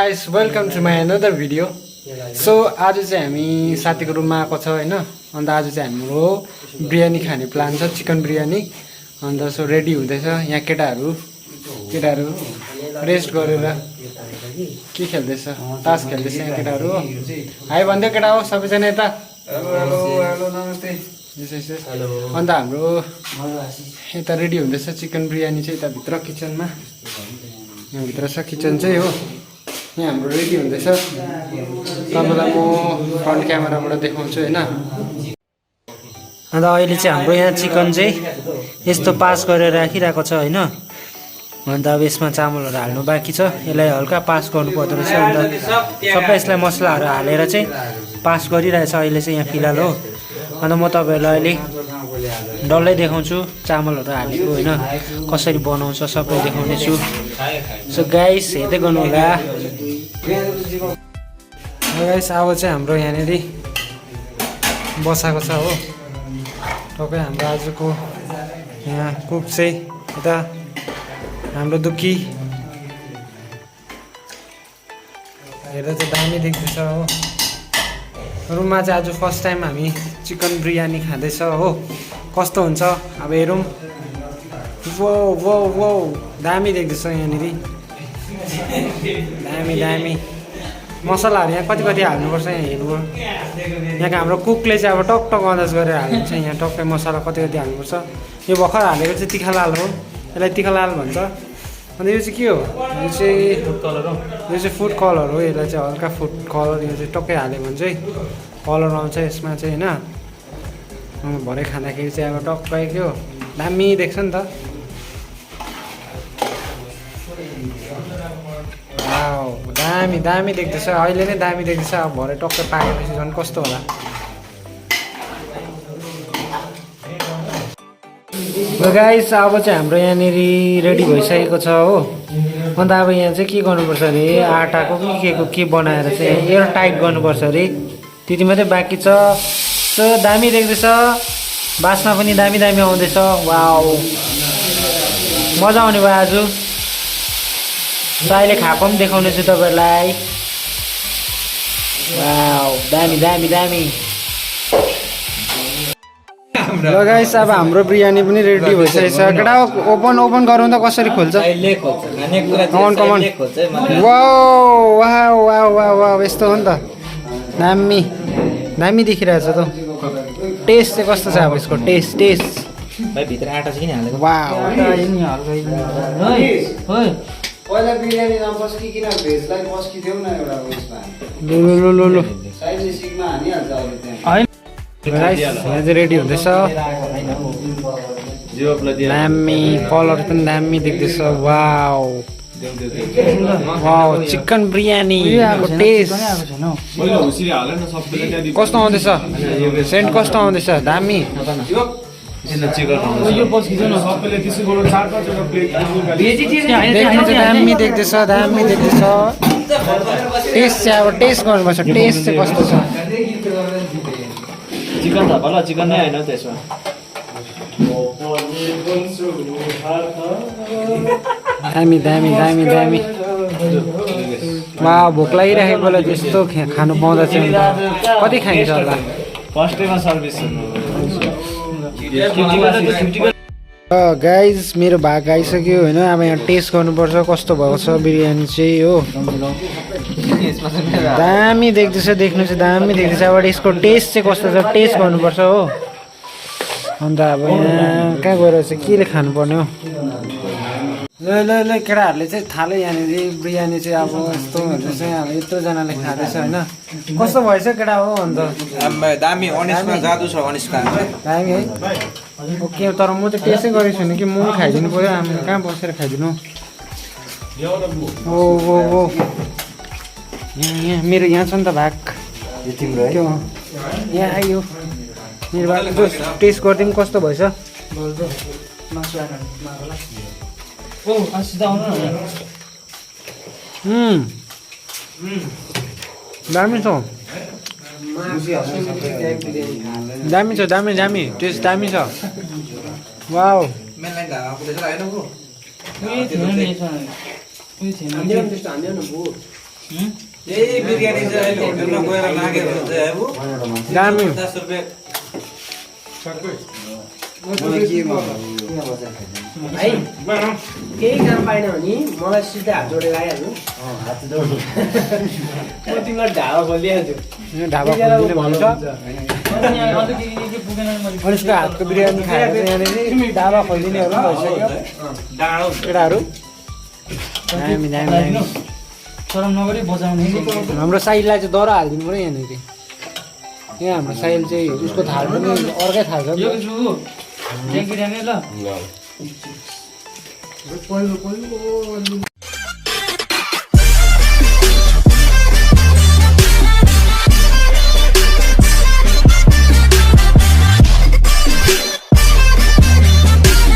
guys, welcome to my another video. So आज चाहिँ हामी साथीको रुममा आएको छ हैन अनि आज चाहिँ हाम्रो बिरयानी खाने प्लान छ चिकन बिरयानी अनि सो रेडी हुँदैछ यहाँ केटाहरु रेस्ट गरेर के खेल्दैछ तास खेल्दैछ यहाँ केटाहरु हाई भन्दै केटा हो सबैजना यता हेलो नमस्ते हेलो अनि हाम्रो यता रेडी हुँदैछ चिकन बिरयानी चाहिँ यता भित्र किचनमा यहाँ भित्र छ किचन चाहिँ हो यहाँ हाम्रो रेडी हुँदैछ तपाईलाई म फ्रन्ट क्यामेराबाट देखाउँछु हैन अन्त अहिले चाहिँ हाम्रो यहाँ चिकन चाहिँ यस्तो पास गरेर राखिरहेको छ हैन अन्त अब यसमा चामलहरु हाल्नु बाँकी छ यसलाई हल्का पास गर्नु पर्दो रहेछ अन्त सबै यसलाई मसलाहरु हालेर चाहिँ पास गरिरहेछ अहिले चाहिँ यहाँ फिलहाल हो अन्त म तपाईहरुलाई अहिले डल्लै देखाउँछु चामलहरु हालेको हैन कसरी बनाउँछ सबै देखाउने छु सो गाइस हेर्दै गर्नु होला गाइस अब चाहिँ हाम्रो यहाँनेर बसाको छ हो टक्कै हाम्रो आजको यहाँ कुक चाहिँ यता हाम्रो दुखी हेर्दा चाहिँ दामी देख्दैछ हो रुममा चाहिँ आज फर्स्ट टाइम हामी चिकन बिरयानी खाँदैछ हो कस्तो हुन्छ अब हेरौँ वो वो वो दामी देख्दैछ यहाँनिर दामी दामी मसलाहरु यहाँ कति कति हाल्नुपर्छ यहाँ हेर्नु यहाँको हाम्रो कुकले चाहिँ अब टक टक अन्दाज गरेर हाल्नुहुन्छ यहाँ टक्कै मसला कति कति हाल्नुपर्छ यो भर्खर हालेको चाहिँ तिखालाल हो यसलाई तिखालाल भन्छ अन्त यो चाहिँ के हो यो चाहिँ फुड कलर हो यसलाई चाहिँ हल्का फुड कलर यो चाहिँ टक्कै हाल्यो भने चाहिँ कलर आउँछ यसमा चाहिँ हैन भरे खाँदाखेरि चाहिँ अब टक्कै के हो दामी देख्छ नि त वाउ दामी दामी देख्दैछ अहिले नै दामी देख्दैछ अब भरे टक्कै पाकेपछि झन् कस्तो होला गाइस अब चाहिँ हाम्रो यहाँनिर रेडी भइसकेको छ हो अन्त अब यहाँ चाहिँ के गर्नुपर्छ अरे आटाको के बनाएर चाहिँ एयर टाइट गर्नुपर्छ अरे त्यति मात्रै बाँकी छ सो दामी देख्दैछ बास्ना पनि दामी दामी आउँदैछ वाउ मजा आउने भयो आज अहिले खाएको पनि देखाउने छु तपाईहरुलाई वाउ दामी दामी दामी ल गाइस अब हाम्रो बिरयानी पनि रेडी भइसकेको छ केटा ओपन गरौँ त कसरी खोल्छ वाउ वाउ वाउ वाउ यस्तो हो नि त दामी दामी देखिरहेछ त टेस्ट चाहिँ कस्तो छ अब यसको टेस्ट भाइ भित्र आटा चाहिँ किन हालेको वाउ पहिला बिरयानी नपस्की किन भेजलाई पस्किदेऊ न एउटा उयसमा लु साइडले सिक्मा हानिहाल्छ अहिले त्यहाँ गाइस यहाँ चाहिँ रेडी हुँदैछ दामी कलर पनि दामी देख्दैछ wow wow chicken biryani taste कस्तो आउँदैछ सेन्ट कस्तो आउँदैछ दामी दामी देख्दैछ टेस्ट चाहिँ अब टेस्ट गर्नुपर्छ टेस्ट चाहिँ कस्तो छ चिकन थप ल चिकन नै हैन त्यसमा दामी दामी दामी दामी वा भोक लागिरहेको बेला त्यस्तो खानु पाउँदा चाहिँ कति खाइन्छ होला फर्स्टमा सर्भिस गाइज मेरो भाग आइसक्यो होइन अब यहाँ टेस्ट गर्नुपर्छ कस्तो भएको छ बिरयानी चाहिँ हो दामी देख्दैछ देख्नु चाहिँ दामी देख्दैछ अब यसको टेस्ट चाहिँ कस्तो छ टेस्ट गर्नुपर्छ हो अन्त अब यहाँ कहाँ गएर चाहिँ केले खानुपर्ने हो ल केटाहरूले चाहिँ थाले यहाँनिर बिरयानी चाहिँ अब यस्तोहरू चाहिँ अब यत्रोजनाले खाँदैछ होइन कस्तो भएछ केटा हो अन्त दामी अनिसमा जादु छ अनिसका दामी है ओके तर म चाहिँ टेस्टै गरेको छुइनँ कि म खाइदिनु पऱ्यो हामी कहाँ बसेर खाइदिनु ओ यहाँ मेरो यहाँ छ नि त भाग तिम्रो है यहाँ आयो मेरो भाग टेस्ट गरिदिउँ कस्तो भएछ दामी छ दामी टेस्ट दामी छ वाउ यही बिरयानी चाहिँ अहिले होटलमा गएर मागेर चाहिँ अब दामी 50 रुपियाँ मलाई के मन है केही काम पाएन भने मलाई सिधै हात जोडेर आइहाल्नु हात जोड्नु म तिमीलाई ढाबा खोलिदिइहाल्छु यो ढाबा खोलिदिने भन्छ अनि उसको हातको बिरयानी खाएर चाहिँ यहाँनिर ढाबा खोलिदिनेहरू पनि भइसक्यो डाँडो केटाहरू दामी दामी दामी शरम नगरी बजाउने हाम्रो साइललाई चाहिँ दर हालिदिनु पऱ्यो यहाँनिर यहाँ हाम्रो साइल चाहिँ उसको थाल पनि अर्कै थाल छ नि त। बिरयानी ल पहिलो